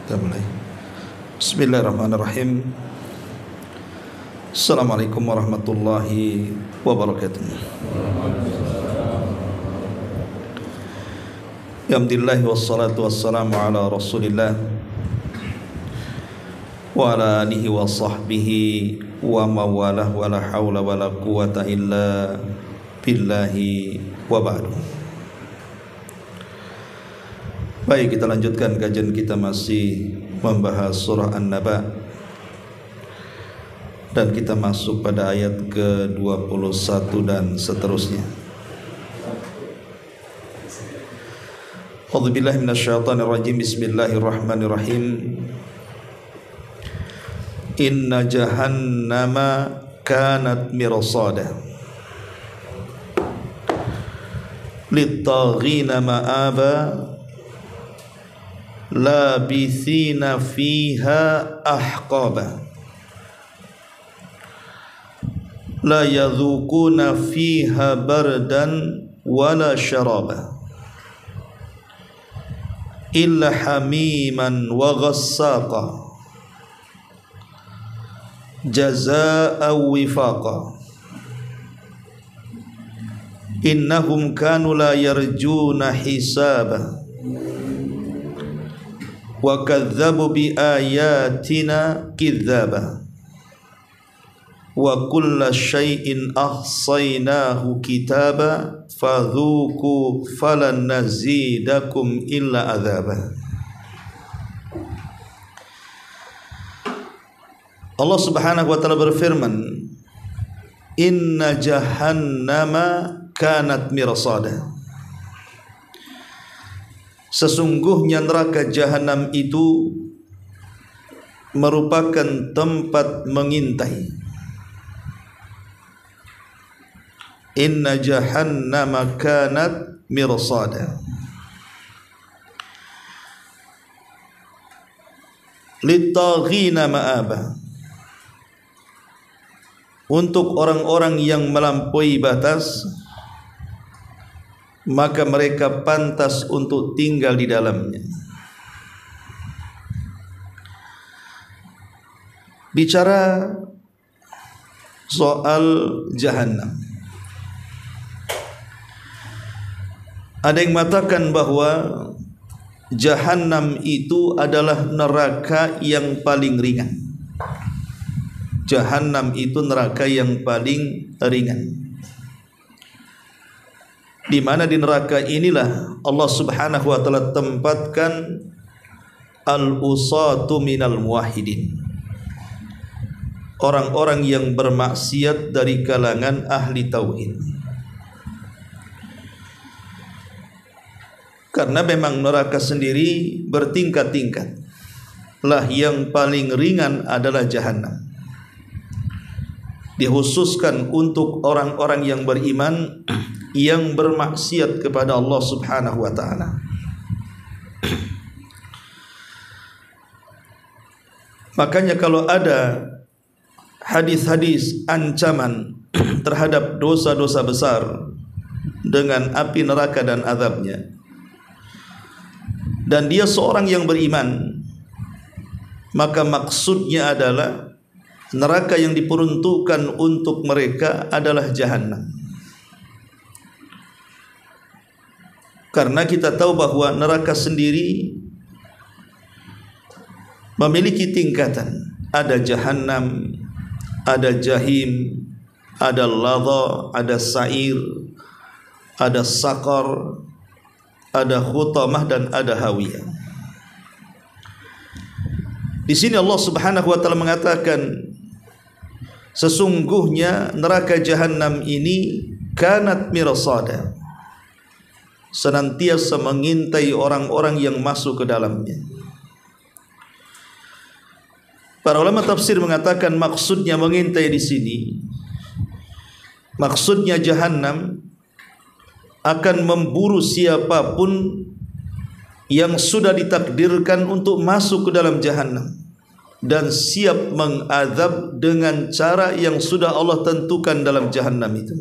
Kita mulai. Bismillahirrahmanirrahim. Assalamualaikum warahmatullahi wabarakatuh. Alhamdulillah wassalatu wassalamu ala Rasulillah wa ala alihi wa sahbihi wa mawalah wa la hawla wa la quwata illa billahi wa ba'du. Baik, kita lanjutkan kajian kita, masih membahas surah An-Naba, dan kita masuk pada ayat ke-21 dan seterusnya. A'udzubillahi minasyaitonirrajim. Bismillahirrahmanirrahim. Inna jahannama kanat mirsada lit-taghina ma'aba labithina fiha ahqaba la yadhukuna fiha bardan wala syaraba illa hamiman wa ghassaqa jazaa'a wifaqa innahum kanu la yarjuna hisaba wa kadzdzabu bi ayatina kidzaba wa kulla syai'in ahsaynahu kitaba fadzuqu falan nazidakum illa adzaba. Allah Subhanahu wa taala berfirman, inna jahannama kanat mirsada. Sesungguhnya neraka jahanam itu merupakan tempat mengintai. Inna jahannama kanat mirsada lit-taghina ma'aba, untuk orang-orang yang melampaui batas, maka mereka pantas untuk tinggal di dalamnya. Bicara soal jahannam, ada yang mengatakan bahwa jahannam itu adalah neraka yang paling ringan. Jahannam itu neraka yang paling ringan, di mana di neraka inilah Allah Subhanahu wa taala tempatkan al-usatu minal muwahhidin, orang-orang yang bermaksiat dari kalangan ahli tauhid. Karena memang neraka sendiri bertingkat-tingkat. Lah yang paling ringan adalah jahannam. Dikhususkan untuk orang-orang yang beriman yang bermaksiat kepada Allah Subhanahu wa taala. Makanya kalau ada hadis-hadis ancaman terhadap dosa-dosa besar dengan api neraka dan azabnya, dan dia seorang yang beriman, maka maksudnya adalah neraka yang diperuntukkan untuk mereka adalah jahannam. Karena kita tahu bahwa neraka sendiri memiliki tingkatan. Ada jahannam, ada jahim, ada ladha, ada sa'ir, ada sakar, ada khutamah, dan ada hawiyah. Di sini Allah Subhanahu wa taala mengatakan, sesungguhnya neraka jahannam ini kanat mirsada, senantiasa mengintai orang-orang yang masuk ke dalamnya. Para ulama tafsir mengatakan maksudnya mengintai di sini, maksudnya Jahannam akan memburu siapapun yang sudah ditakdirkan untuk masuk ke dalam Jahannam dan siap mengazab dengan cara yang sudah Allah tentukan dalam Jahannam itu.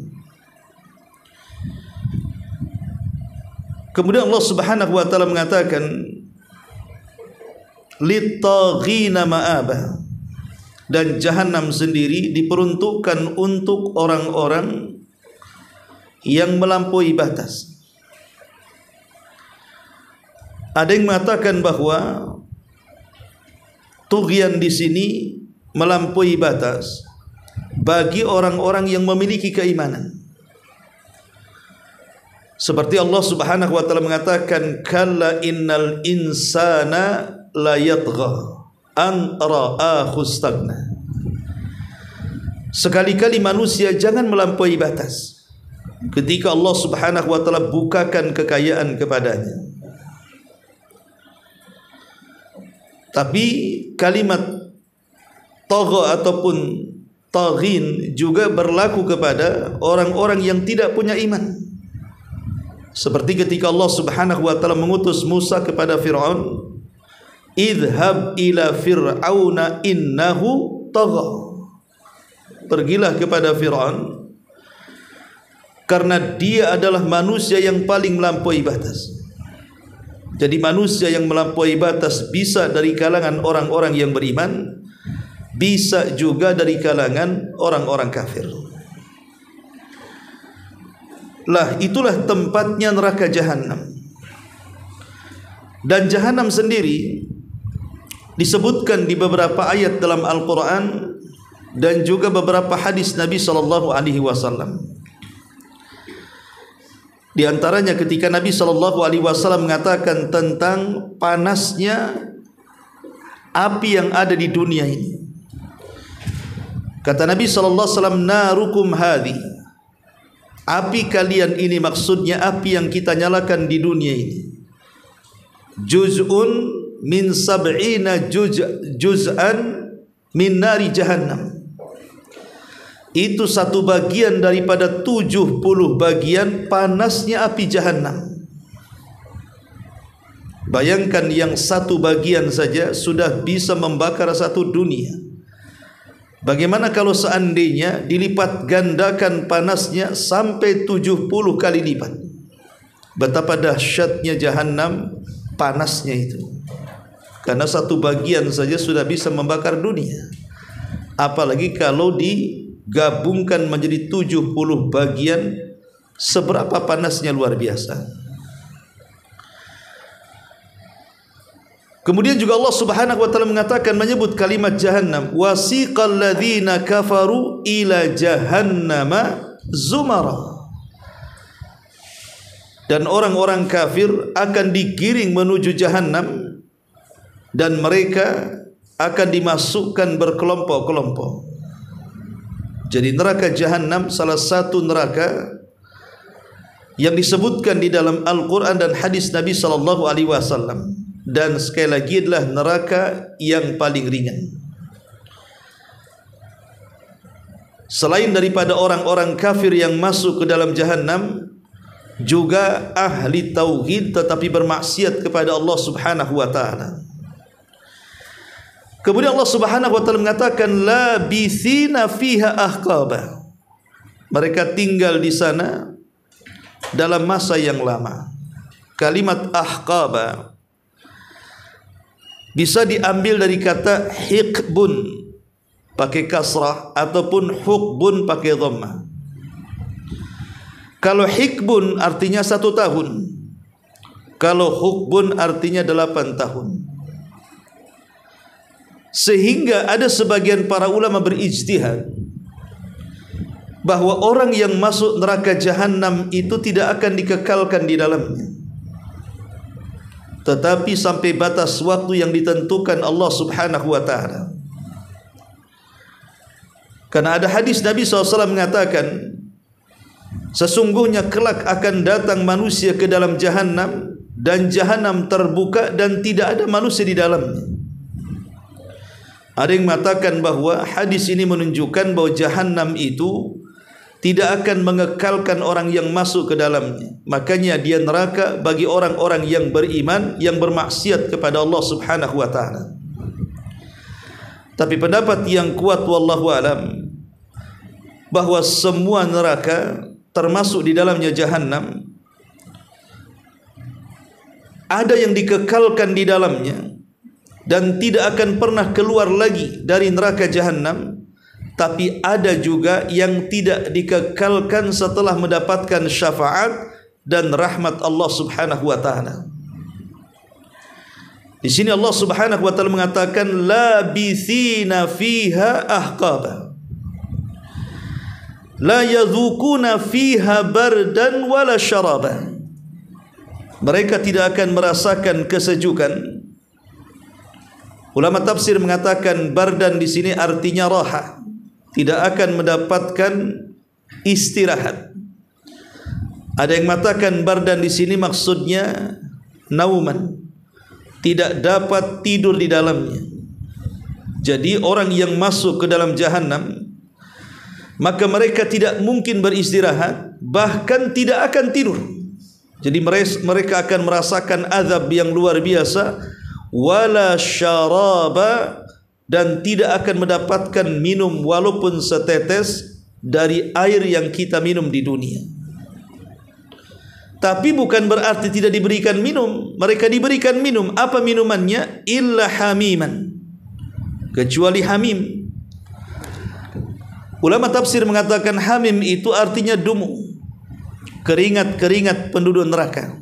Kemudian Allah Subhanahu wa taala mengatakan lit-taghina ma'aba, dan Jahannam sendiri diperuntukkan untuk orang-orang yang melampaui batas. Ada yang mengatakan bahwa tughyan di sini melampaui batas bagi orang-orang yang memiliki keimanan. Seperti Allah Subhanahu wa taala mengatakan kalla innal insana la yatgha an ra'ahu istaghna. Sekali-kali manusia jangan melampaui batas ketika Allah Subhanahu wa taala bukakan kekayaan kepadanya. Tapi kalimat tagha ataupun taghin juga berlaku kepada orang-orang yang tidak punya iman. Seperti ketika Allah Subhanahu wa taala mengutus Musa kepada Firaun, idhab ila fir'auna innahu tagha. Pergilah kepada Firaun karena dia adalah manusia yang paling melampaui batas. Jadi manusia yang melampaui batas bisa dari kalangan orang-orang yang beriman, bisa juga dari kalangan orang-orang kafir. Lah itulah tempatnya neraka Jahannam. Dan Jahannam sendiri disebutkan di beberapa ayat dalam Al-Quran dan juga beberapa hadis Nabi SAW. Di antaranya ketika Nabi SAW mengatakan tentang panasnya api yang ada di dunia ini. Kata Nabi SAW, narukum hadhi, api kalian ini maksudnya api yang kita nyalakan di dunia ini, juz'un min sab'ina juz'an min nari jahannam. Itu satu bagian daripada 70 bagian panasnya api Jahannam. Bayangkan yang satu bagian saja sudah bisa membakar satu dunia. Bagaimana kalau seandainya dilipat gandakan panasnya sampai 70 kali lipat? Betapa dahsyatnya Jahannam panasnya itu. Karena satu bagian saja sudah bisa membakar dunia. Apalagi kalau digabungkan menjadi 70 bagian, seberapa panasnya luar biasa. Kemudian juga Allah Subhanahu wa taala mengatakan, menyebut kalimat Jahannam, wasiqal ladzina kafaru ila jahannama zumara. Dan orang-orang kafir akan digiring menuju Jahannam dan mereka akan dimasukkan berkelompok-kelompok. Jadi neraka Jahannam salah satu neraka yang disebutkan di dalam Al-Quran dan hadis Nabi SAW. Dan sekali lagi adalah neraka yang paling ringan. Selain daripada orang-orang kafir yang masuk ke dalam Jahannam, juga ahli tauhid tetapi bermaksiat kepada Allah Subhanahu wa taala. Kemudian Allah Subhanahu wa taala mengatakan labithina fiha ahqaba. Mereka tinggal di sana dalam masa yang lama. Kalimat ahqaba bisa diambil dari kata hiqbun pakai kasrah ataupun hukbun pakai dhammah. Kalau hiqbun artinya 1 tahun, kalau hukbun artinya 8 tahun. Sehingga ada sebagian para ulama berijtihad bahwa orang yang masuk neraka Jahannam itu tidak akan dikekalkan di dalamnya, tetapi sampai batas waktu yang ditentukan Allah Subhanahu wa taala. Karena ada hadis Nabi SAW mengatakan, Sesungguhnya kelak akan datang manusia ke dalam Jahannam, dan Jahannam terbuka dan tidak ada manusia di dalamnya. Ada yang mengatakan bahawa hadis ini menunjukkan bahawa Jahannam itu tidak akan mengekalkan orang yang masuk ke dalamnya. Makanya dia neraka bagi orang-orang yang beriman, yang bermaksiat kepada Allah Subhanahu wa taala. Tapi pendapat yang kuat wallahu alam bahawa semua neraka termasuk di dalamnya Jahannam, ada yang dikekalkan di dalamnya dan tidak akan pernah keluar lagi dari neraka Jahannam, tapi ada juga yang tidak dikekalkan setelah mendapatkan syafaat dan rahmat Allah Subhanahu wa taala. Di sini Allah Subhanahu wa taala mengatakan labithina fiha ahqaba la yadhukuna fiha bardan wala syaraba. Mereka tidak akan merasakan kesejukan. Ulama tafsir mengatakan bardan di sini artinya raha, tidak akan mendapatkan istirahat. Ada yang mengatakan bardan di sini maksudnya nauman, tidak dapat tidur di dalamnya. Jadi orang yang masuk ke dalam Jahannam, maka mereka tidak mungkin beristirahat, bahkan tidak akan tidur. Jadi mereka akan merasakan azab yang luar biasa, wala syaraba, dan tidak akan mendapatkan minum walaupun setetes dari air yang kita minum di dunia. Tapi bukan berarti tidak diberikan minum. Mereka diberikan minum. Apa minumannya? Illa hamiman, kecuali hamim. Ulama tafsir mengatakan hamim itu artinya dumu, keringat-keringat penduduk neraka.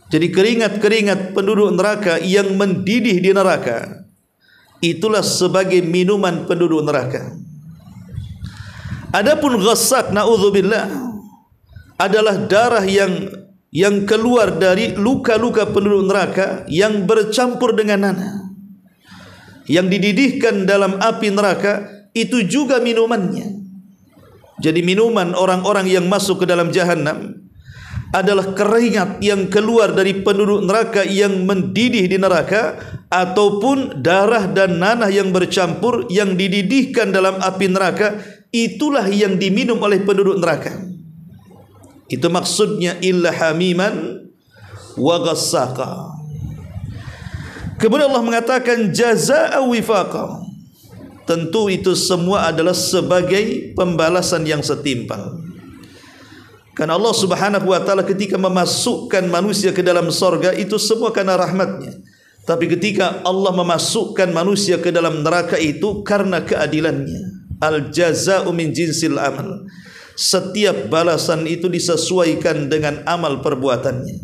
Jadi keringat-keringat penduduk neraka yang mendidih di neraka, itulah sebagai minuman penduduk neraka. Adapun ghassak, na'udzubillah, adalah darah yang keluar dari luka-luka penduduk neraka yang bercampur dengan nanah, yang dididihkan dalam api neraka. Itu juga minumannya. Jadi minuman orang-orang yang masuk ke dalam Jahannam adalah keringat yang keluar dari penduduk neraka yang mendidih di neraka, ataupun darah dan nanah yang bercampur yang dididihkan dalam api neraka. Itulah yang diminum oleh penduduk neraka. Itu maksudnya illa hamiman wa ghassaqa. Kemudian Allah mengatakan jazaa'a wifaqa. Tentu itu semua adalah sebagai pembalasan yang setimpal. Karena Allah Subhanahu wa taala ketika memasukkan manusia ke dalam sorga, itu semua karena rahmatnya. Tapi ketika Allah memasukkan manusia ke dalam neraka, itu karena keadilannya. Al jazaa'u min jinsil amal. Setiap balasan itu disesuaikan dengan amal perbuatannya.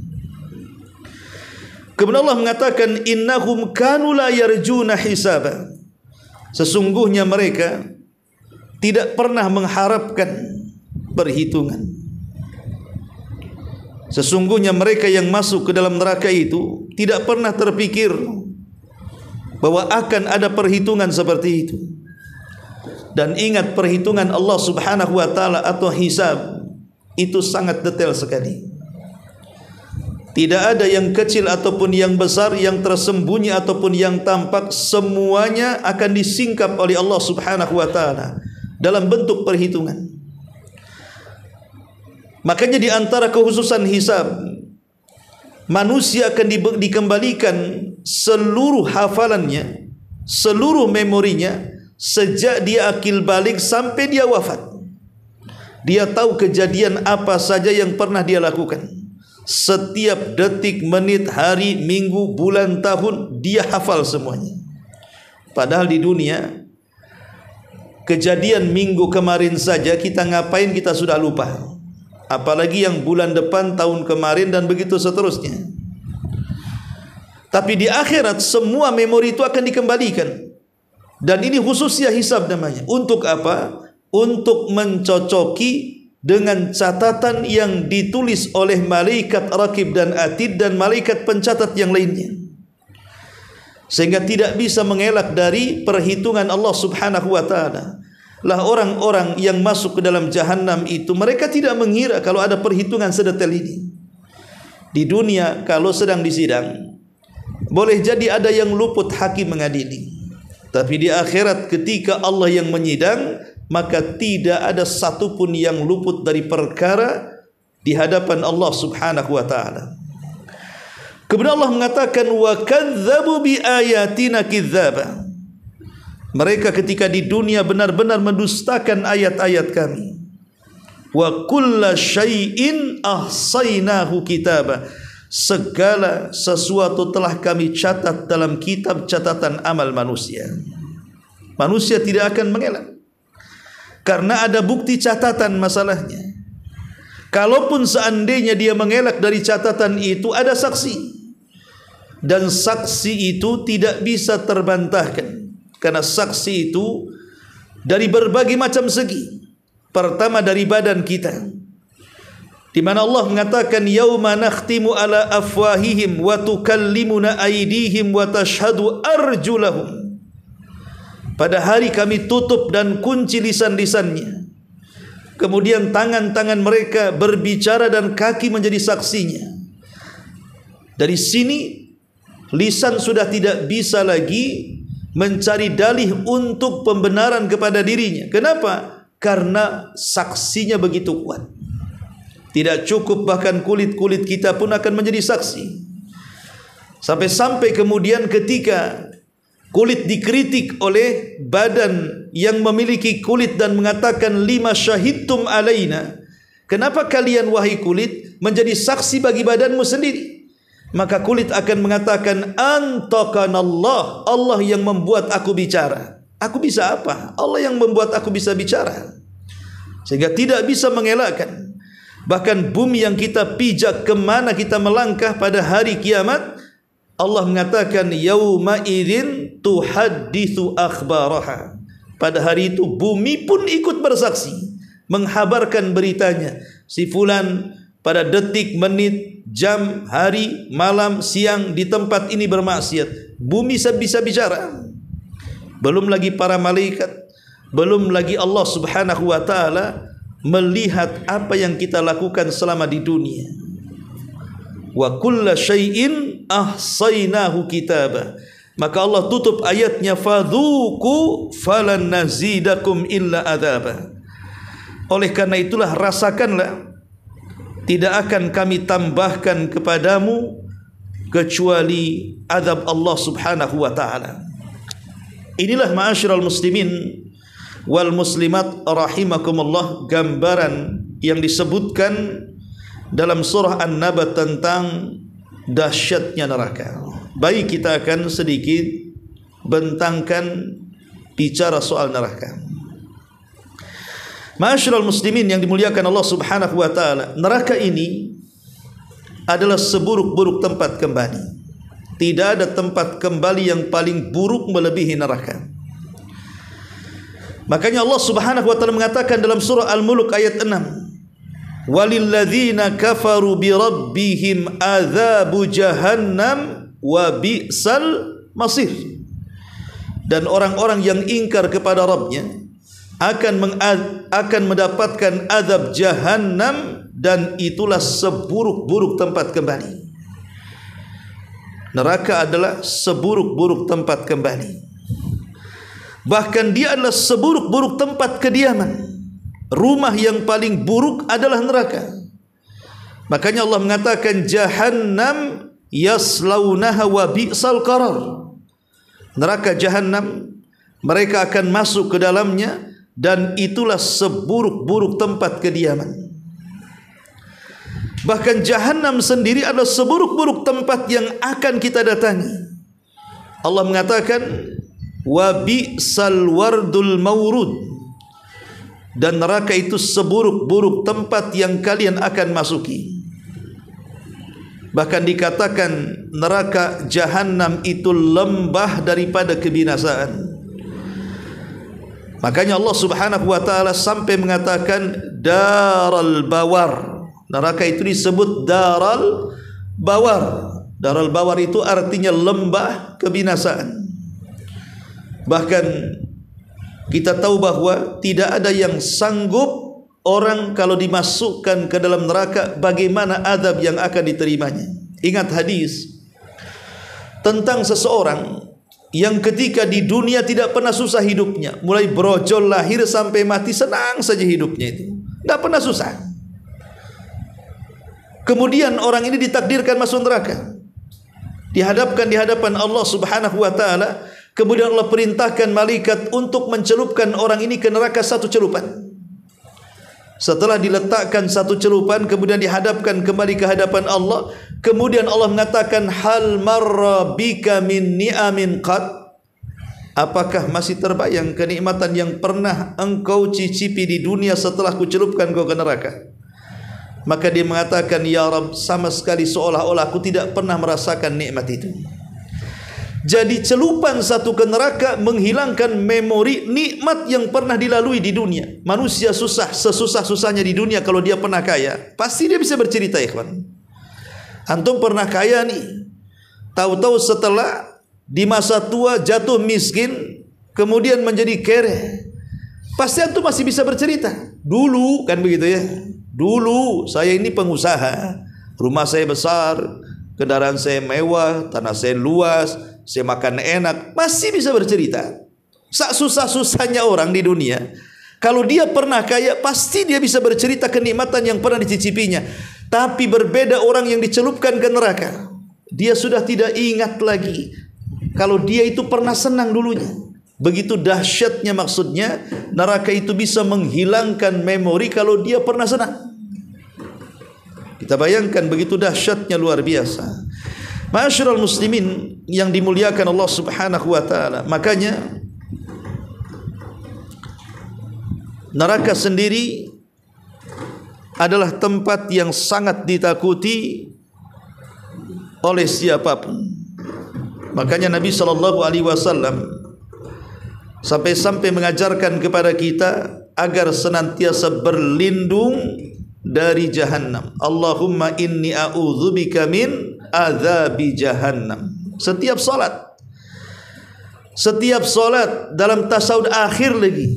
Kemudian Allah mengatakan innahum kanu la yarjuna hisaba. Sesungguhnya mereka tidak pernah mengharapkan perhitungan. Sesungguhnya mereka yang masuk ke dalam neraka itu tidak pernah terpikir bahwa akan ada perhitungan seperti itu. Dan ingat, perhitungan Allah Subhanahu wa taala atau hisab itu sangat detail sekali. Tidak ada yang kecil ataupun yang besar, yang tersembunyi ataupun yang tampak, semuanya akan disingkap oleh Allah Subhanahu wa taala dalam bentuk perhitungan. Makanya di antara kekhususan hisab, manusia akan dikembalikan seluruh hafalannya, seluruh memorinya sejak dia akil balik sampai dia wafat. Dia tahu kejadian apa saja yang pernah dia lakukan. Setiap detik, menit, hari, minggu, bulan, tahun, dia hafal semuanya. Padahal di dunia, kejadian minggu kemarin saja kita ngapain kita sudah lupa, apalagi yang bulan depan, tahun kemarin, dan begitu seterusnya. Tapi di akhirat semua memori itu akan dikembalikan. Dan ini khususnya hisab namanya. Untuk apa? Untuk mencocoki dengan catatan yang ditulis oleh malaikat raqib dan atid dan malaikat pencatat yang lainnya, sehingga tidak bisa mengelak dari perhitungan Allah Subhanahu wa taala. lah orang-orang yang masuk ke dalam jahanam itu mereka tidak mengira kalau ada perhitungan sedetail ini. Di dunia kalau sedang disidang boleh jadi ada yang luput hakim mengadili, tapi di akhirat ketika Allah yang menyidang, maka tidak ada satupun yang luput dari perkara di hadapan Allah Subhanahu wa taala. Kemudian Allah mengatakan wa kadzdzabu bi ayatina kidzaba. Mereka ketika di dunia benar-benar mendustakan ayat-ayat kami. Wa kulla syai'in ahsainahu kitaba. Segala sesuatu telah kami catat dalam kitab catatan amal manusia. Manusia tidak akan mengelak karena ada bukti catatan masalahnya. Kalaupun seandainya dia mengelak dari catatan itu, ada saksi. Dan saksi itu tidak bisa terbantahkan, karena saksi itu dari berbagai macam segi. Pertama dari badan kita, di mana Allah mengatakan yauma nakhtimu ala afwahihim wa tukallimuna aydihim wa tashhadu arjulahum. Pada hari kami tutup dan kunci lisan-lisannya, kemudian tangan-tangan mereka berbicara dan kaki menjadi saksinya. Dari sini lisan sudah tidak bisa lagi mencari dalih untuk pembenaran kepada dirinya. Kenapa? Karena saksinya begitu kuat. Tidak cukup, bahkan kulit-kulit kita pun akan menjadi saksi. Sampai-sampai kemudian ketika kulit dikritik oleh badan yang memiliki kulit dan mengatakan lima syahidtum alaina, kenapa kalian wahai kulit menjadi saksi bagi badanmu sendiri? Maka kulit akan mengatakan antakanallah, Allah yang membuat aku bicara. Aku bisa apa? Allah yang membuat aku bisa bicara. Sehingga tidak bisa mengelakkan. Bahkan bumi yang kita pijak, kemana kita melangkah pada hari kiamat, Allah mengatakan yauma idzin tuhadditsu akhbaraha. Pada hari itu bumi pun ikut bersaksi, menghabarkan beritanya. Si fulan pada detik, menit, jam, hari, malam, siang di tempat ini bermaksiat. Bumi bisa bicara. Belum lagi para malaikat, belum lagi Allah Subhanahu wa taala melihat apa yang kita lakukan selama di dunia. Wa kulla syai'in ahsainahu kitaba. Maka Allah tutup ayatnya fadzuku falan nazidakum illa adzaba. Oleh karena itulah rasakanlah, tidak akan kami tambahkan kepadamu kecuali azab Allah Subhanahu wa taala. Inilah ma'asyiral muslimin wal muslimat rahimakumullah, gambaran yang disebutkan dalam surah An-Naba tentang dahsyatnya neraka. Baik, kita akan sedikit bentangkan bicara soal neraka. Ma'asyiral muslimin yang dimuliakan Allah Subhanahu wa taala, neraka ini adalah seburuk-buruk tempat kembali. Tidak ada tempat kembali yang paling buruk melebihi neraka. Makanya Allah Subhanahu wa taala mengatakan dalam surah Al-Mulk ayat 6, walilladzina kafaru bi rabbihim adzabu jahannam wa bi'sal masir. Dan orang-orang yang ingkar kepada Rabbnya akan mendapatkan azab jahannam, dan itulah seburuk-buruk tempat kembali. Neraka adalah seburuk-buruk tempat kembali. Bahkan dia adalah seburuk-buruk tempat kediaman. Rumah yang paling buruk adalah neraka. Makanya Allah mengatakan jahannam yaslaunaha wa bi'sal qarar. Neraka jahannam, mereka akan masuk ke dalamnya, dan itulah seburuk-buruk tempat kediaman. Bahkan jahannam sendiri adalah seburuk-buruk tempat yang akan kita datangi. Allah mengatakan wa bi'sal wardul mawrud, dan neraka itu seburuk-buruk tempat yang kalian akan masuki. Bahkan dikatakan neraka jahannam itu lembah daripada kebinasaan. Makanya Allah Subhanahu wa taala sampai mengatakan daral bawar. Neraka itu disebut daral bawar. Daral bawar itu artinya lembah kebinasaan. Bahkan kita tahu bahwa tidak ada yang sanggup orang kalau dimasukkan ke dalam neraka bagaimana azab yang akan diterimanya. Ingat hadis tentang seseorang yang ketika di dunia tidak pernah susah hidupnya, mulai brojol lahir sampai mati senang saja hidupnya itu, tidak pernah susah. Kemudian orang ini ditakdirkan masuk neraka, dihadapkan di hadapan Allah Subhanahu wa taala. Kemudian Allah perintahkan malaikat untuk mencelupkan orang ini ke neraka satu celupan. Setelah diletakkan satu celupan, kemudian dihadapkan kembali ke hadapan Allah. Kemudian Allah mengatakan, hal marra bika min ni'amin qad? Apakah masih terbayang kenikmatan yang pernah engkau cicipi di dunia setelah kucelupkan kau ke neraka? Maka dia mengatakan, ya Rabb, sama sekali seolah-olah aku tidak pernah merasakan nikmat itu. Jadi celupan satu ke neraka menghilangkan memori nikmat yang pernah dilalui di dunia. Manusia susah, sesusah-susahnya di dunia, kalau dia pernah kaya, pasti dia bisa bercerita, ikhwan. Antum pernah kaya nih, tahu-tahu setelah di masa tua jatuh miskin, kemudian menjadi kere, pasti antum masih bisa bercerita. Dulu kan begitu ya. Dulu saya ini pengusaha, rumah saya besar, kendaraan saya mewah, tanah saya luas, saya makan enak, masih bisa bercerita. Susah-susahnya orang di dunia, kalau dia pernah kaya, pasti dia bisa bercerita kenikmatan yang pernah dicicipinya. Tapi berbeda orang yang dicelupkan ke neraka, dia sudah tidak ingat lagi kalau dia itu pernah senang dulunya. Begitu dahsyatnya, maksudnya neraka itu bisa menghilangkan memori kalau dia pernah senang. Kita bayangkan begitu dahsyatnya, luar biasa. Ma'asyiral muslimin yang dimuliakan Allah Subhanahu wa taala. Makanya neraka sendiri adalah tempat yang sangat ditakuti oleh siapapun. Makanya Nabi sallallahu alaihi wasallam sampai-sampai mengajarkan kepada kita agar senantiasa berlindung dari jahannam. Allahumma inni a'udzubika min azabi jahannam. Setiap salat dalam tasawuf akhir lagi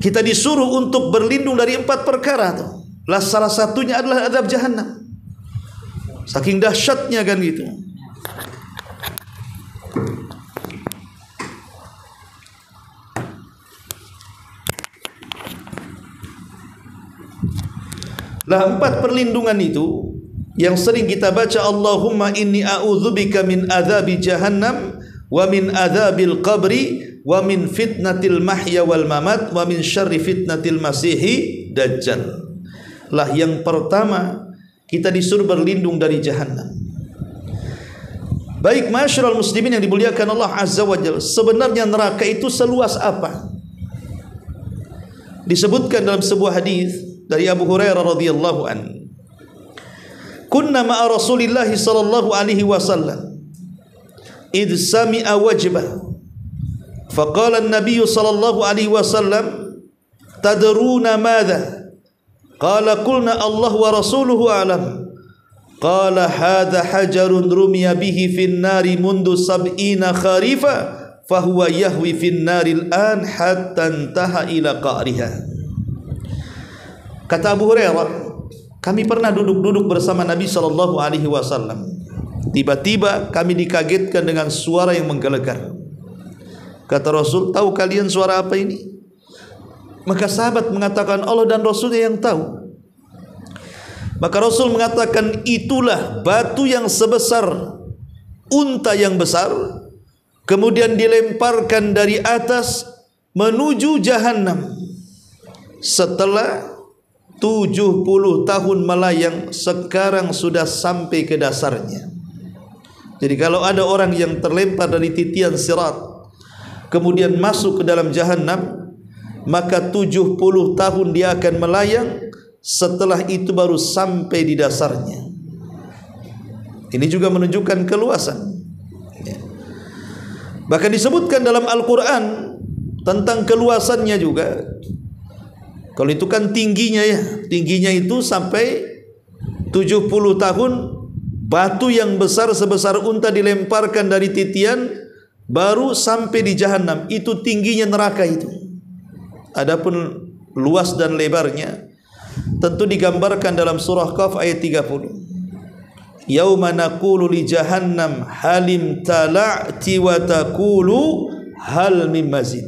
kita disuruh untuk berlindung dari 4 perkara tuh. Salah satunya adalah azab jahannam. Saking dahsyatnya kan gitu. Lah 4 perlindungan itu yang sering kita baca, Allahumma inni a'udzubika min adzabi jahannam wa min adzabil qabri wa min fitnatil mahya wal mamat wa min syarri fitnatil masihi dajjal. Lah yang pertama kita disuruh berlindung dari jahannam. Baik masyarul muslimin yang dimuliakan Allah Azza wa Jalla, sebenarnya neraka itu seluas apa? Disebutkan dalam sebuah hadis dari Abu Hurairah radhiyallahu anhu, kunna ma'a Rasulillah sallallahu alaihi wasallam id sami'a wajbah faqala an-nabiy sallallahu alaihi wasallam tadruna madha qala qulna Allah wa rasuluhu a'lam qala hadha hajarun rumiya bihi fin nari mundu sab'ina kharifa fahuwa yahwi fin naril an hatta intaha ila qa'riha. Kata Abu Hurairah, kami pernah duduk-duduk bersama Nabi sallallahu alaihi wasallam. Tiba-tiba kami dikagetkan dengan suara yang menggelegar. Kata Rasul, tahu kalian suara apa ini? Maka sahabat mengatakan, Allah dan Rasulnya yang tahu. Maka Rasul mengatakan, itulah batu yang sebesar unta yang besar, kemudian dilemparkan dari atas menuju jahannam. Setelah 70 tahun melayang, sekarang sudah sampai ke dasarnya. Jadi kalau ada orang yang terlempar dari titian sirat kemudian masuk ke dalam jahannam, maka 70 tahun dia akan melayang, setelah itu baru sampai di dasarnya. Ini juga menunjukkan keluasan. Bahkan disebutkan dalam Al-Quran tentang keluasannya juga. Kalau itu kan tingginya ya, tingginya itu sampai 70 tahun, batu yang besar sebesar unta dilemparkan dari titian, baru sampai di Jahannam. Itu tingginya neraka itu. Adapun luas dan lebarnya tentu digambarkan dalam surah Qaf ayat 30. Yauma naqulu li jahannam halim tala'ti wa taqulu hal mim mazid.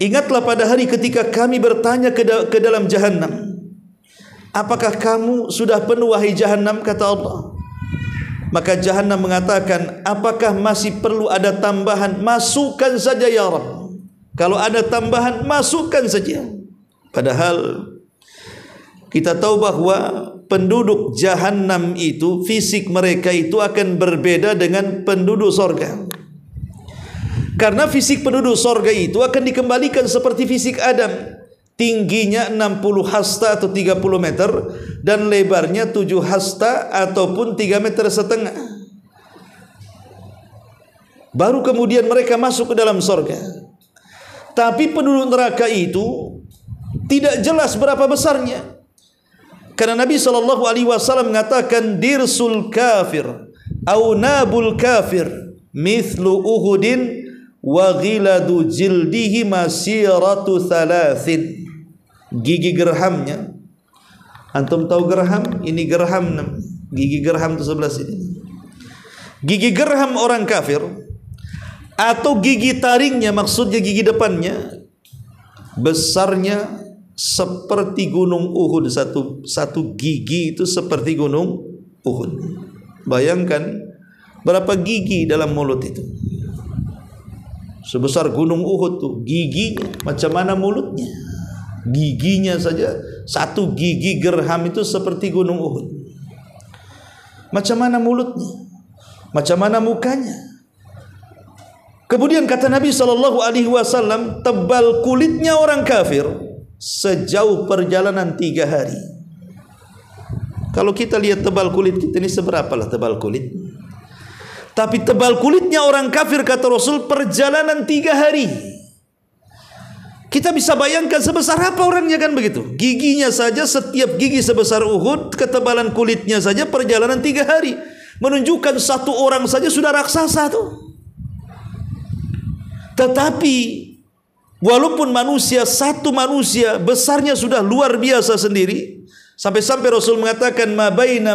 Ingatlah pada hari ketika kami bertanya ke dalam Jahannam, apakah kamu sudah penuh wahai Jahannam, kata Allah. Maka Jahannam mengatakan, apakah masih perlu ada tambahan? Masukkan saja ya Rabb. Kalau ada tambahan, masukkan saja. Padahal kita tahu bahwa penduduk Jahannam itu, fisik mereka itu akan berbeda dengan penduduk sorga. Karena fisik penduduk sorga itu akan dikembalikan seperti fisik Adam. Tingginya 60 hasta atau 30 meter dan lebarnya 7 hasta ataupun 3,5 meter. Baru kemudian mereka masuk ke dalam sorga. Tapi penduduk neraka itu tidak jelas berapa besarnya. Karena Nabi SAW mengatakan dirsul kafir au nabul kafir mithlu uhudin wa ghiladu jildihi masiratu thalathin. Gigi gerhamnya, antum tahu gerham? Ini gerham, gigi gerham itu sebelah sini. Gigi gerham orang kafir atau gigi taringnya, maksudnya gigi depannya, besarnya seperti gunung Uhud. Satu gigi itu seperti gunung Uhud. Bayangkan berapa gigi dalam mulut itu. Sebesar gunung Uhud tuh giginya, macam mana mulutnya? Giginya saja, satu gigi gerham itu seperti gunung Uhud. Macam mana mulutnya? Macam mana mukanya? Kemudian kata Nabi SAW, tebal kulitnya orang kafir sejauh perjalanan 3 hari. Kalau kita lihat tebal kulit kita ini, seberapa lah tebal kulit? Tapi tebal kulitnya orang kafir, kata Rasul, perjalanan 3 hari. Kita bisa bayangkan sebesar apa orangnya, kan begitu. Giginya saja, setiap gigi sebesar Uhud, ketebalan kulitnya saja perjalanan 3 hari. Menunjukkan satu orang saja sudah raksasa tuh. Tetapi walaupun manusia, satu manusia besarnya sudah luar biasa sendiri, sampai-sampai Rasul mengatakan ma baina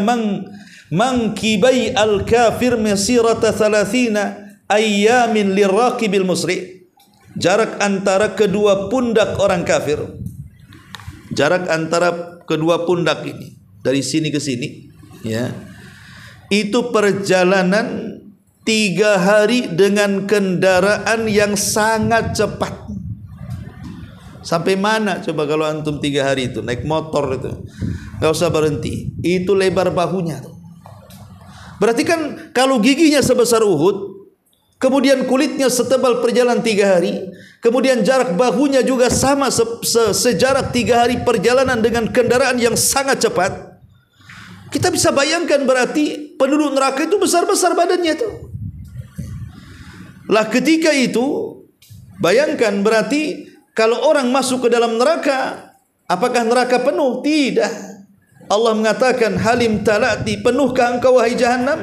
mangkibai al-kafir masirata 30 ayyamin liraqibil musri. Jarak antara kedua pundak orang kafir, jarak antara kedua pundak ini dari sini ke sini, ya, itu perjalanan 3 hari dengan kendaraan yang sangat cepat. Sampai mana coba kalau antum 3 hari itu naik motor itu, nggak usah berhenti. Itu lebar bahunya tuh. Berarti kan kalau giginya sebesar Uhud, kemudian kulitnya setebal perjalanan 3 hari, kemudian jarak bahunya juga sama sejarak 3 hari perjalanan dengan kendaraan yang sangat cepat. Kita bisa bayangkan berarti penduduk neraka itu besar-besar badannya tuh. Lah ketika itu, bayangkan berarti kalau orang masuk ke dalam neraka, apakah neraka penuh? Tidak. Allah mengatakan halim talati, penuhkah engkau wahai Jahannam?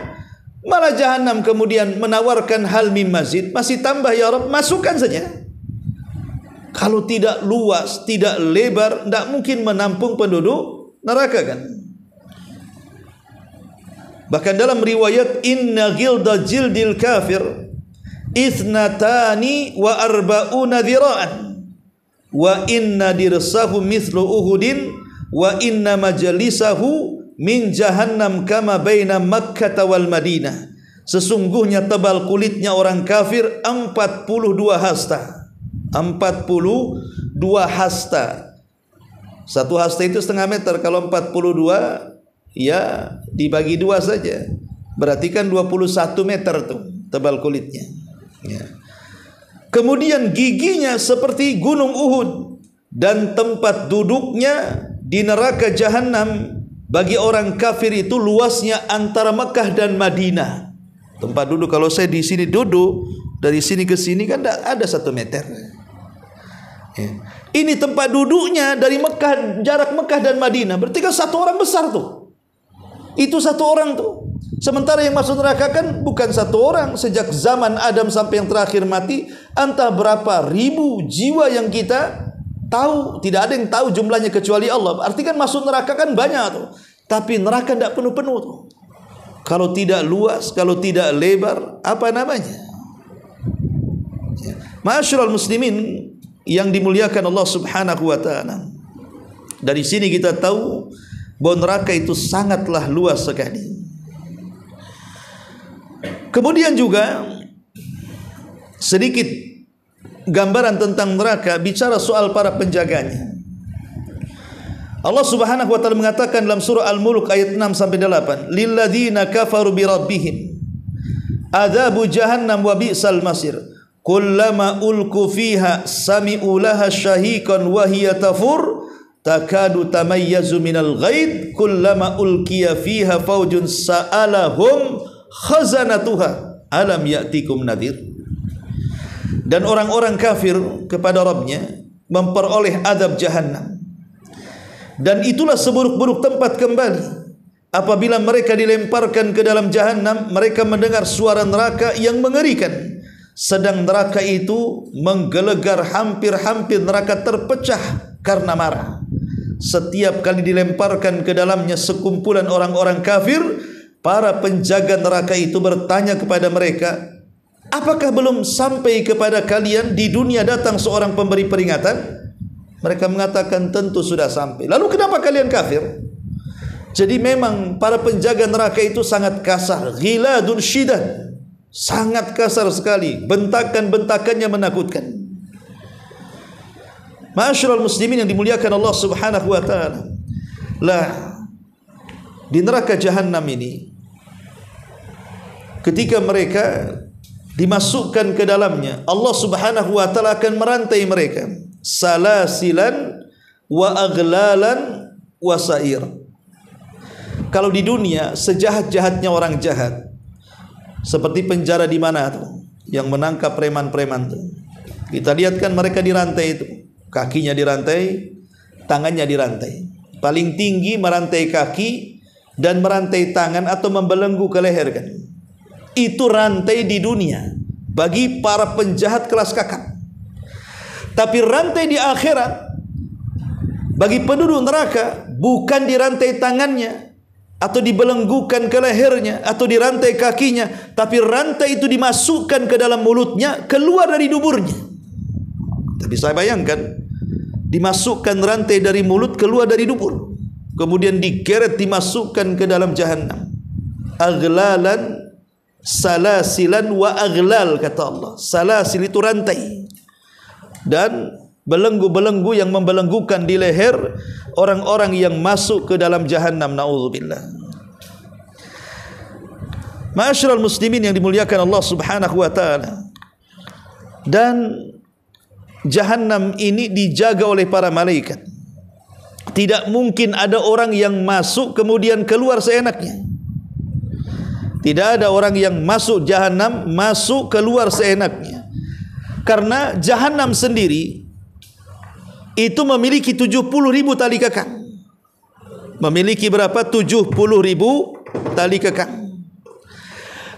Malah Jahannam kemudian menawarkan hal mim mazid, masih tambah ya Rabb, masukkan saja. Kalau tidak luas, tidak lebar, tidak mungkin menampung penduduk neraka, kan? Bahkan dalam riwayat inna ghilda jildil kafir ithnatani wa arba'una dhira'an wa inna dirsahu mithlu uhudin wa inna majalisahu min jahannam kama baina Makkah wal Madinah. Sesungguhnya tebal kulitnya orang kafir 42 hasta. 42 hasta. Satu hasta itu setengah meter. Kalau 42 ya dibagi 2 saja, berarti kan 21 meter tuh tebal kulitnya, ya. Kemudian giginya seperti gunung Uhud, dan tempat duduknya di neraka Jahannam bagi orang kafir itu luasnya antara Mekah dan Madinah. Tempat duduk, kalau saya di sini duduk, dari sini ke sini kan ada 1 meter. Ya. Ini tempat duduknya dari Mekah, jarak Mekah dan Madinah, berarti kan 1 orang besar tuh. Itu 1 orang tuh. Sementara yang masuk neraka kan bukan satu orang. Sejak zaman Adam sampai yang terakhir mati, entah berapa ribu jiwa yang kita tahu. Tidak ada yang tahu jumlahnya kecuali Allah. Arti kan masuk neraka kan banyak tuh. Tapi neraka tidak penuh-penuh tuh. Kalau tidak luas, kalau tidak lebar, apa namanya? Ma'asyiral muslimin yang dimuliakan Allah Subhanahu wa taala. Dari sini kita tahu bahwa neraka itu sangatlah luas sekali. Kemudian juga sedikit gambaran tentang neraka, bicara soal para penjaganya. Allah Subhanahu wa taala mengatakan dalam surah Al-Mulk ayat 6 sampai 8, "Lilladzina kafaru bi rabbihim adzabu jahannam wa bi'sal masir. Kullama ulku fiha sami'u laha syahiqan wa hiya tafur takadu tamayyazu minal ghaid kullama ulqiya fiha faujun sa'alahum khazanatuha alam ya'tikum nadhir." Dan orang-orang kafir kepada Rabbnya memperoleh azab jahannam, dan itulah seburuk-buruk tempat kembali. Apabila mereka dilemparkan ke dalam jahannam, mereka mendengar suara neraka yang mengerikan. Sedang neraka itu menggelegar, hampir-hampir neraka terpecah karena marah. Setiap kali dilemparkan ke dalamnya sekumpulan orang-orang kafir, para penjaga neraka itu bertanya kepada mereka, "Apakah belum sampai kepada kalian di dunia datang seorang pemberi peringatan?" Mereka mengatakan, "Tentu sudah sampai." "Lalu kenapa kalian kafir?" Jadi memang para penjaga neraka itu sangat kasar, ghiladun syidad, sangat kasar sekali, bentakan-bentakannya menakutkan. Ma'asyiral muslimin yang dimuliakan Allah Subhanahu wa taala. Lah, di neraka jahanam ini, ketika mereka dimasukkan ke dalamnya, Allah Subhanahu wa taala akan merantai mereka, salasilan wa aghlalan wa sa'ir. Kalau di dunia sejahat-jahatnya orang jahat, seperti penjara di mana tuh yang menangkap preman-preman tuh, kita lihat kan mereka dirantai itu, kakinya dirantai, tangannya dirantai, paling tinggi merantai kaki dan merantai tangan atau membelenggu ke leher kan. Itu rantai di dunia bagi para penjahat kelas kakap. Tapi rantai di akhirat bagi penduduk neraka bukan dirantai tangannya atau dibelenggukan ke lehernya atau dirantai kakinya, tapi rantai itu dimasukkan ke dalam mulutnya, keluar dari duburnya. Tapi saya bayangkan, dimasukkan rantai dari mulut keluar dari dubur, kemudian digeret dimasukkan ke dalam jahanam. Aghlalan, salasilan wa aghlal, kata Allah. Salasil itu rantai, dan belenggu-belenggu yang membelenggukan di leher orang-orang yang masuk ke dalam jahanam. Na'udzubillah. Ma'asyiral muslimin yang dimuliakan Allah Subhanahu wa taala. Dan jahanam ini dijaga oleh para malaikat. Tidak mungkin ada orang yang masuk kemudian keluar seenaknya. Tidak ada orang yang masuk jahanam masuk keluar seenaknya. Karena jahanam sendiri itu memiliki 70.000 tali kekang. Memiliki berapa? 70.000 tali kekang.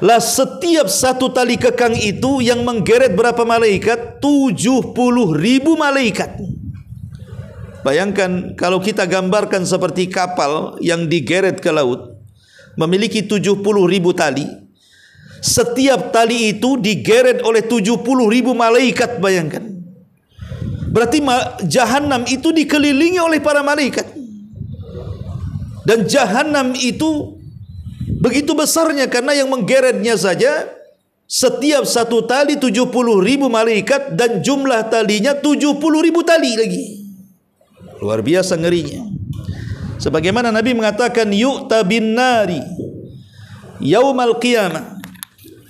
Lah setiap satu tali kekang itu yang menggeret berapa malaikat? 70.000 malaikat. Bayangkan kalau kita gambarkan seperti kapal yang digeret ke laut, memiliki 70.000 tali. Setiap tali itu digeret oleh 70.000 malaikat, bayangkan. Berarti jahanam itu dikelilingi oleh para malaikat. Dan jahanam itu begitu besarnya karena yang menggeretnya saja setiap satu tali 70.000 malaikat, dan jumlah talinya 70.000 tali lagi. Luar biasa ngerinya. Sebagaimana Nabi mengatakan, yu'ta bin nari yaumal qiyamah,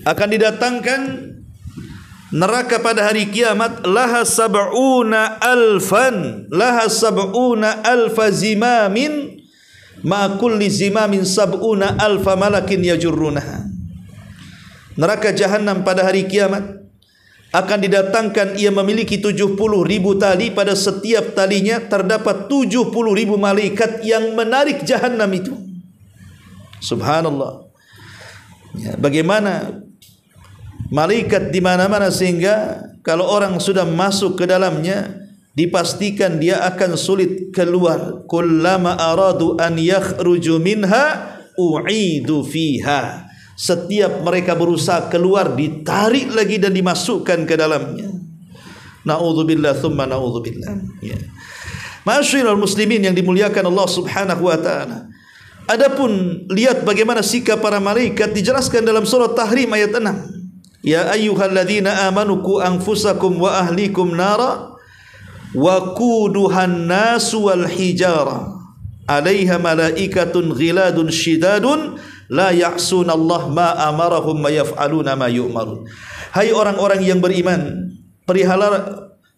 akan didatangkan neraka pada hari kiamat, laha sab'una alfa zimamin ma kulli zimamin sab'una alfa malakin yajurrunaha. Neraka jahanam pada hari kiamat akan didatangkan, ia memiliki 70.000 tali, pada setiap talinya terdapat 70.000 malaikat yang menarik jahanam itu. Subhanallah. Ya, bagaimana malaikat di mana-mana sehingga kalau orang sudah masuk ke dalamnya dipastikan dia akan sulit keluar. Kullama aradu an yakhruju minha u'idu fiha. Setiap mereka berusaha keluar, ditarik lagi dan dimasukkan ke dalamnya. Na'udzubillah thumma na'udzubillah. Ya. Ma'asyiral muslimin yang dimuliakan Allah Subhanahu wa taala. Adapun lihat bagaimana sikap para malaikat dijelaskan dalam surah Tahrim ayat 6. Ya ayyuhalladzina amanu qu anfusakum wa ahlikum nara wa quduhan nasu wal hijara 'alaiha malaikatun ghiladun shidadun la ya'sunallah ma amarahum wa yaf'aluna ma yu'marun. Hai orang-orang yang beriman,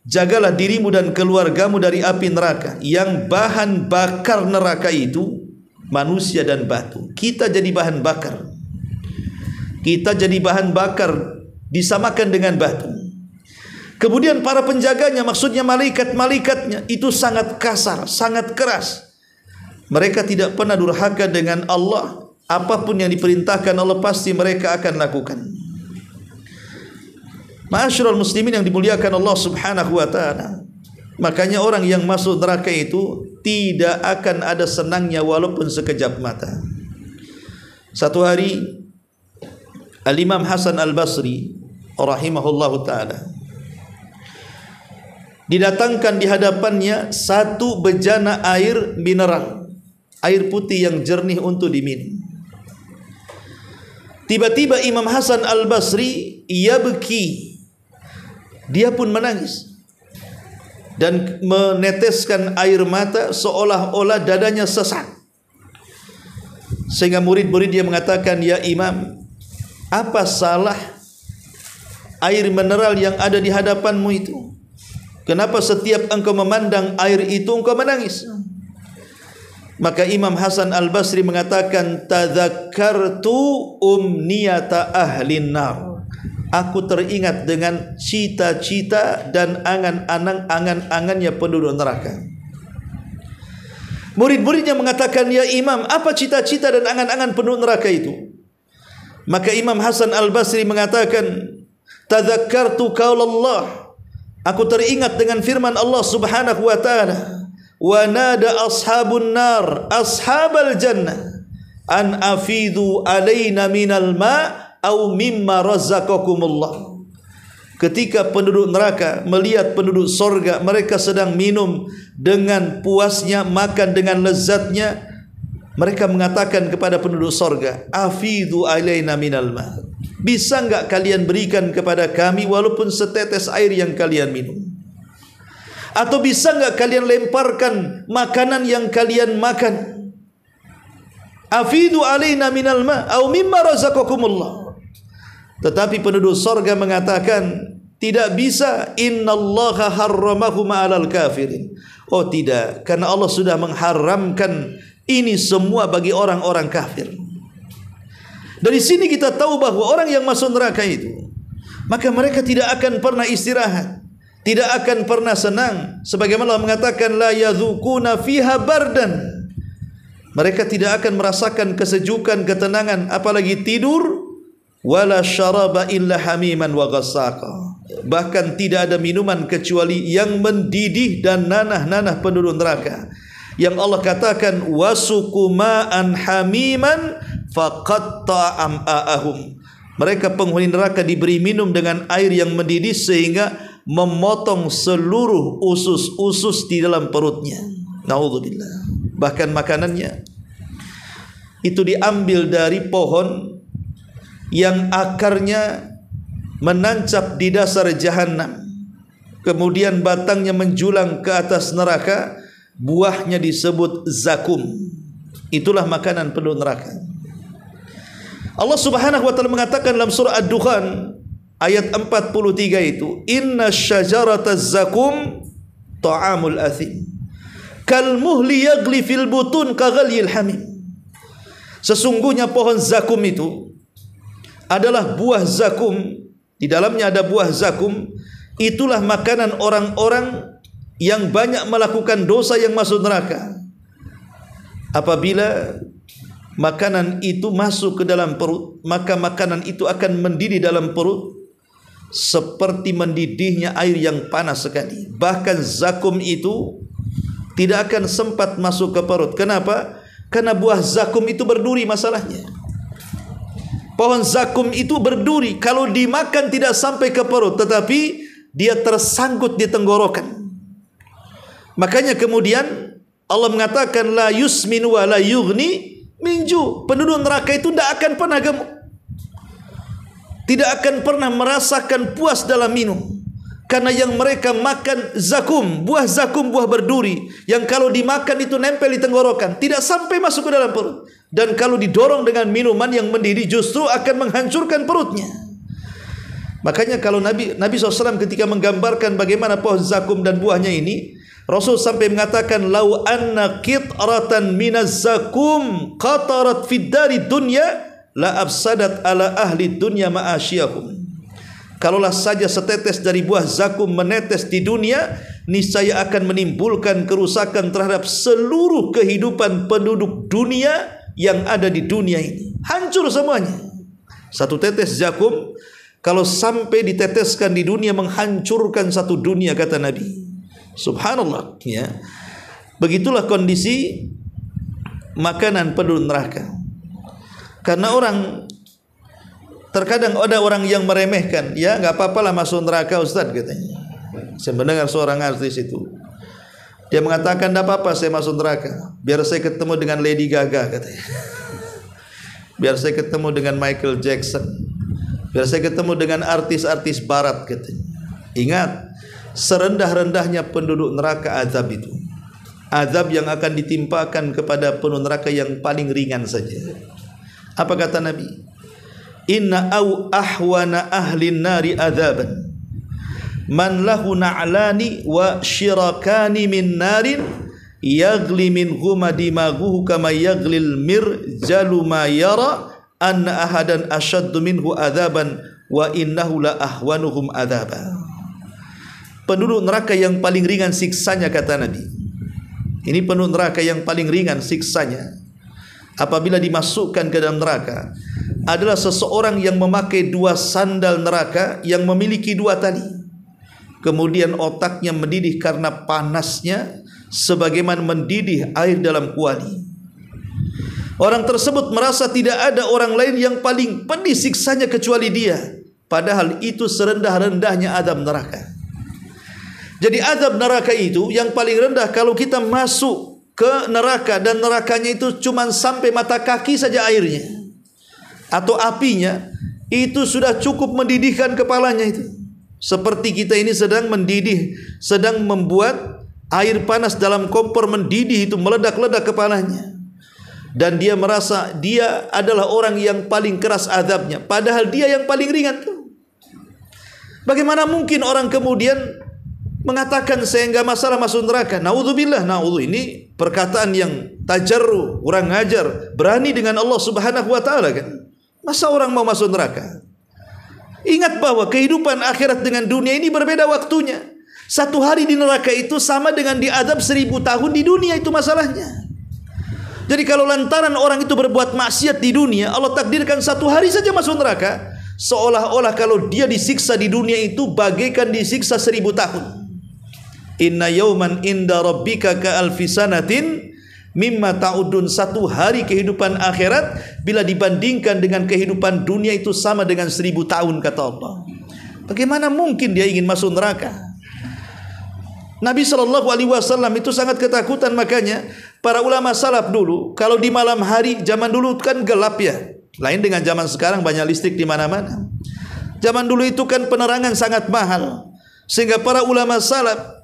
jagalah dirimu dan keluargamu dari api neraka yang bahan bakar neraka itu manusia dan batu. Kita jadi bahan bakar. Kita jadi bahan bakar disamakan dengan batu. Kemudian para penjaganya, maksudnya malaikat-malaikatnya itu sangat kasar, sangat keras. Mereka tidak pernah durhaka dengan Allah. Apapun yang diperintahkan Allah pasti mereka akan lakukan. Ma'asyiral muslimin yang dimuliakan Allah Subhanahu wa taala. Makanya orang yang masuk neraka itu tidak akan ada senangnya walaupun sekejap mata. Satu hari Al-Imam Hasan Al-Basri rahimahullahu taala didatangkan di hadapannya satu bejana air mineral, air putih yang jernih untuk diminum. Tiba-tiba Imam Hasan Al-Basri yabki, dia pun menangis dan meneteskan air mata seolah-olah dadanya sesak. Sehingga murid-murid dia mengatakan, ya Imam, apa salah air mineral yang ada di hadapanmu itu? Kenapa setiap engkau memandang air itu engkau menangis? Maka Imam Hasan Al-Basri mengatakan, tadzakkartu umniyata ahlin nar. Aku teringat dengan cita-cita dan angan-angannya penduduk neraka. Murid-muridnya mengatakan, ya Imam, apa cita-cita dan angan-angan penduduk neraka itu? Maka Imam Hasan Al-Basri mengatakan, tadzakkartu qaulallah. Aku teringat dengan firman Allah Subhanahu wa taala, wa nada ashabun nar ashabal jannah an afidu alaina minal ma au mimma razaqakumullah. Ketika penduduk neraka melihat penduduk sorga, mereka sedang minum dengan puasnya, makan dengan lezatnya, mereka mengatakan kepada penduduk sorga, afidu alaina minal ma, bisa enggak kalian berikan kepada kami walaupun setetes air yang kalian minum? Atau bisa enggak kalian lemparkan makanan yang kalian makan? Afidu alaina minal ma au mimma razaqakumullah. Tetapi penduduk sorga mengatakan, tidak bisa, innallaha harramahu ma'alal kafirin. Oh tidak, karena Allah sudah mengharamkan ini semua bagi orang-orang kafir. Dari sini kita tahu bahwa orang yang masuk neraka itu, maka mereka tidak akan pernah istirahat, tidak akan pernah senang. Sebagaimana Allah mengatakan, la yadzuquna fiha bardan. Mereka tidak akan merasakan kesejukan, ketenangan, apalagi tidur. Wala syaraba illa hamiman wa ghassaqa. Bahkan tidak ada minuman kecuali yang mendidih dan nanah-nanah penduduk neraka. Yang Allah katakan, wasuqu ma'an hamiman faqatta am'a'ahum. Mereka penghuni neraka diberi minum dengan air yang mendidih sehingga memotong seluruh usus-usus di dalam perutnya. Naudzubillah. Bahkan makanannya itu diambil dari pohon yang akarnya menancap di dasar jahanam, kemudian batangnya menjulang ke atas neraka, buahnya disebut zakum. Itulah makanan penduduk neraka. Allah Subhanahu wa taala mengatakan dalam surah Ad-Dukhan ayat 43 itu, inna syajarata zakum ta'amul athim kal muhli yaghli fil butun kaghalyil hamim. Sesungguhnya pohon zakum itu adalah buah zakum, di dalamnya ada buah zakum. Itulah makanan orang-orang yang banyak melakukan dosa yang masuk neraka. Apabila makanan itu masuk ke dalam perut, maka makanan itu akan mendidih dalam perut seperti mendidihnya air yang panas sekali. Bahkan zakum itu tidak akan sempat masuk ke perut. Kenapa? Karena buah zakum itu berduri masalahnya. Pohon zakum itu berduri, kalau dimakan tidak sampai ke perut, tetapi dia tersangkut di tenggorokan. Makanya kemudian Allah mengatakan la yusmin wa la yughni minju. Penduduk neraka itu tidak akan pernah gemuk, tidak akan pernah merasakan puas dalam minum, karena yang mereka makan zakum, buah berduri, yang kalau dimakan itu nempel di tenggorokan, tidak sampai masuk ke dalam perut. Dan kalau didorong dengan minuman yang mendidih justru akan menghancurkan perutnya. Makanya kalau Nabi SAW ketika menggambarkan bagaimana pohon zakum dan buahnya ini, Rasul sampai mengatakan lau anna qitratan minaz zakum qatarat fid dari dunya la afsadat ala ahli dunya ma'asyahum. Kalaulah saja setetes dari buah zakum menetes di dunia, niscaya akan menimbulkan kerusakan terhadap seluruh kehidupan penduduk dunia yang ada di dunia ini. Hancur semuanya. Satu tetes zakum kalau sampai diteteskan di dunia menghancurkan satu dunia, kata Nabi. Subhanallah, ya. Begitulah kondisi makanan penduduk neraka. Karena terkadang ada orang yang meremehkan, ya nggak apa-apalah masuk neraka Ustaz, katanya. Saya mendengar seorang artis itu, dia mengatakan tidak apa-apa saya masuk neraka, biar saya ketemu dengan Lady Gaga, katanya. Biar saya ketemu dengan Michael Jackson, biar saya ketemu dengan artis-artis barat, katanya. Ingat, serendah-rendahnya penduduk neraka azab itu, azab yang akan ditimpakan kepada penduduk neraka yang paling ringan saja. Apa kata Nabi? Inna au ahwana ahlin nari azaban man lahu na'lani wa syirakani min narin yagli min huma dimaguhu kama yaglil mirjalu ma yara anna ahadan ashaddu minhu azaban wa innahu la ahwanuhum azaban. Penduduk neraka yang paling ringan siksanya, kata Nabi. Ini penduduk neraka yang paling ringan siksanya apabila dimasukkan ke dalam neraka adalah seseorang yang memakai dua sandal neraka yang memiliki dua tali. Kemudian otaknya mendidih karena panasnya sebagaimana mendidih air dalam kuali. Orang tersebut merasa tidak ada orang lain yang paling pedih siksanya kecuali dia, padahal itu serendah-rendahnya azab neraka. Jadi azab neraka itu yang paling rendah kalau kita masuk ke neraka dan nerakanya itu cuma sampai mata kaki saja airnya atau apinya, itu sudah cukup mendidihkan kepalanya itu. Seperti kita ini sedang mendidih, sedang membuat air panas dalam kompor mendidih, itu meledak-ledak kepalanya. Dan dia merasa dia adalah orang yang paling keras azabnya, padahal dia yang paling ringan tuh. Bagaimana mungkin orang kemudian mengatakan saya enggak masalah masuk neraka? Naudzubillah, ini perkataan yang tajarru, kurang ajar, berani dengan Allah Subhanahu wa taala kan. Masa orang mau masuk neraka? Ingat bahwa kehidupan akhirat dengan dunia ini berbeda waktunya. Satu hari di neraka itu sama dengan diadab 1000 tahun di dunia, itu masalahnya. Jadi kalau lantaran orang itu berbuat maksiat di dunia, Allah takdirkan satu hari saja masuk neraka, seolah-olah kalau dia disiksa di dunia itu bagaikan disiksa 1000 tahun. Inna yauman inda rabbika ka alfi sanatin mimma ta'udun. Satu hari kehidupan akhirat bila dibandingkan dengan kehidupan dunia itu sama dengan 1000 tahun, kata Allah. Bagaimana mungkin dia ingin masuk neraka? Nabi SAW itu sangat ketakutan. Makanya para ulama salaf dulu, kalau di malam hari, zaman dulu kan gelap ya, lain dengan zaman sekarang banyak listrik di mana-mana. Zaman dulu itu kan penerangan sangat mahal, sehingga para ulama salaf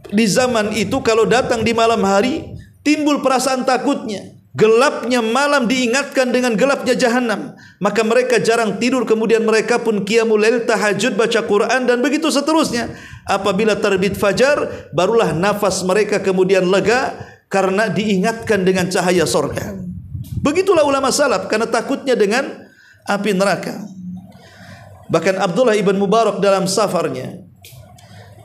di zaman itu kalau datang di malam hari timbul perasaan takutnya. Gelapnya malam diingatkan dengan gelapnya jahanam, maka mereka jarang tidur. Kemudian mereka pun qiyamul lail, tahajud, baca Quran, dan begitu seterusnya. Apabila terbit fajar, barulah nafas mereka kemudian lega karena diingatkan dengan cahaya surga. Begitulah ulama salaf, karena takutnya dengan api neraka. Bahkan Abdullah ibn Mubarak dalam safarnya,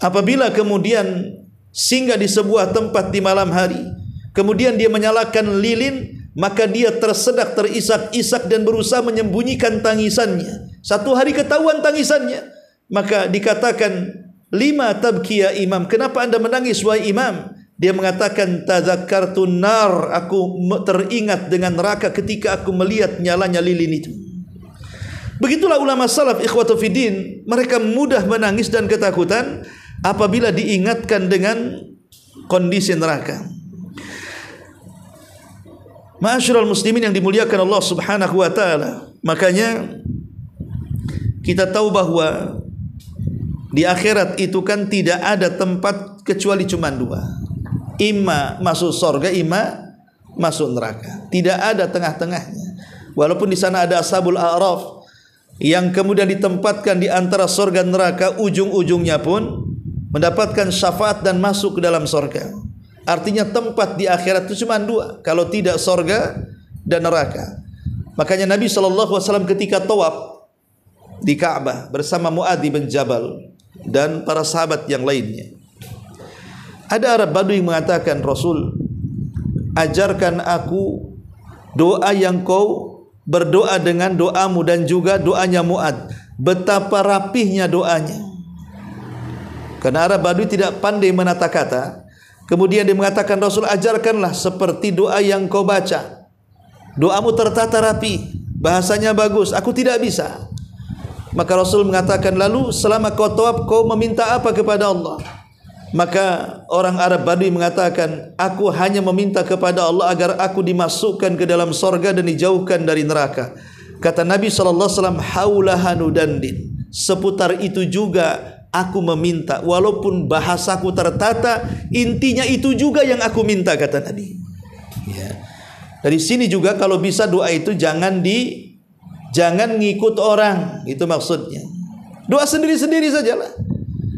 apabila kemudian singgah di sebuah tempat di malam hari, kemudian dia menyalakan lilin, maka dia tersedak, terisak-isak dan berusaha menyembunyikan tangisannya. Satu hari ketahuan tangisannya, maka dikatakan, lima tabki ya imam, kenapa anda menangis wahai imam? Dia mengatakan, tadzakkartun nar, aku teringat dengan neraka ketika aku melihat nyalanya lilin itu. Begitulah ulama salaf ikhwatu fiddin, mereka mudah menangis dan ketakutan apabila diingatkan dengan kondisi neraka. Ma'asyiral muslimin yang dimuliakan Allah Subhanahu wa taala, makanya kita tahu bahwa di akhirat itu kan tidak ada tempat kecuali cuma dua. Imma masuk surga, imma masuk neraka. Tidak ada tengah-tengahnya. Walaupun di sana ada ashabul a'raf yang kemudian ditempatkan di antara surga dan neraka, ujung-ujungnya pun mendapatkan syafaat dan masuk ke dalam surga. Artinya tempat di akhirat itu cuma dua, kalau tidak surga dan neraka. Makanya Nabi SAW ketika tawaf di Ka'bah bersama Mu'adz bin Jabal dan para sahabat yang lainnya, ada Arab Badui mengatakan, Rasul, ajarkan aku doa yang kau berdoa dengan doamu dan juga doanya Mu'adz. Betapa rapihnya doanya. Karena Arab Badui tidak pandai menata kata. Kemudian dia mengatakan, Rasul, ajarkanlah seperti doa yang kau baca. Doamu tertata rapi, bahasanya bagus, aku tidak bisa. Maka Rasul mengatakan, lalu selama kau tawaf kau meminta apa kepada Allah? Maka orang Arab Badui mengatakan, aku hanya meminta kepada Allah agar aku dimasukkan ke dalam sorga dan dijauhkan dari neraka. Kata Nabi SAW, haulaha nudandin, seputar itu juga aku meminta. Walaupun bahasaku tertata, intinya itu juga yang aku minta, kata Nabi. Ya. Dari sini juga kalau bisa doa itu jangan ngikut orang, itu maksudnya. Doa sendiri-sendiri sajalah.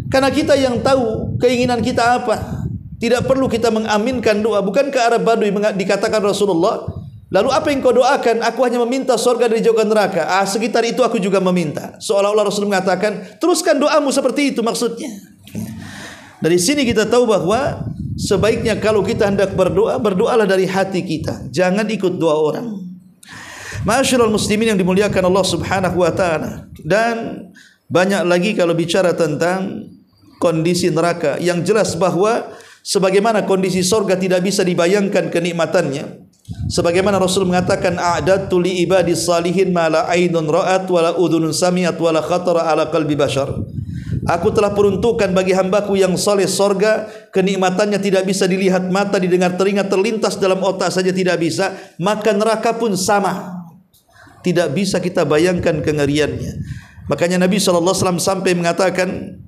Karena kita yang tahu keinginan kita apa. Tidak perlu kita mengaminkan doa. Bukankah Arab Badui dikatakan Rasulullah, lalu apa yang kau doakan? Aku hanya meminta surga dari jauhkan neraka. Sekitar itu aku juga meminta. Seolah-olah Rasul mengatakan, teruskan doamu seperti itu maksudnya. Dari sini kita tahu bahwa sebaiknya kalau kita hendak berdoa, berdoalah dari hati kita. Jangan ikut doa orang. Ma'asyiral muslimin yang dimuliakan Allah Subhanahu wa taala. Dan banyak lagi kalau bicara tentang kondisi neraka, yang jelas bahwa sebagaimana kondisi surga tidak bisa dibayangkan kenikmatannya, sebagaimana Rasul mengatakan, a'dadtu li ibadis salihin ma la ainun ra'at wa la udhunun sami'at wa la khatara ala qalbi bashar. Aku telah peruntukkan bagi hambaku yang saleh surga, kenikmatannya tidak bisa dilihat mata, didengar telinga, terlintas dalam otak saja tidak bisa, maka neraka pun sama. Tidak bisa kita bayangkan kengeriannya. Makanya Nabi SAW sampai mengatakan,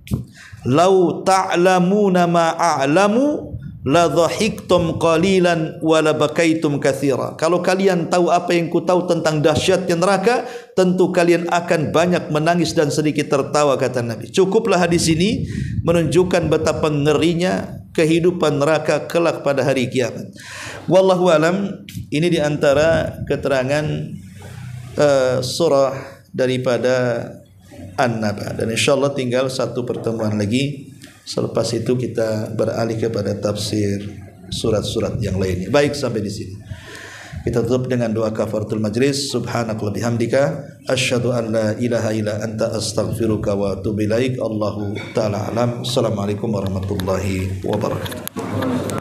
lau ta'lamuna ma a'lamu la dhahiktum qalilan wa la bakaitum katsira. Kalau kalian tahu apa yang ku tahu tentang dahsyatnya neraka, tentu kalian akan banyak menangis dan sedikit tertawa, kata Nabi. Cukuplah hadis ini menunjukkan betapa ngerinya kehidupan neraka kelak pada hari kiamat. Wallahu alam, ini di antara keterangan surah daripada An-Naba, dan insyaallah tinggal satu pertemuan lagi. Selepas itu kita beralih kepada tafsir surat-surat yang lainnya. Baik, sampai di sini kita tutup dengan doa kafaratul majlis. Subhanakallahumma bihamdika asyhadu an la ilaha illa anta astaghfiruka wa atubu ilaik. Allahu taala alam. Assalamualaikum warahmatullahi wabarakatuh.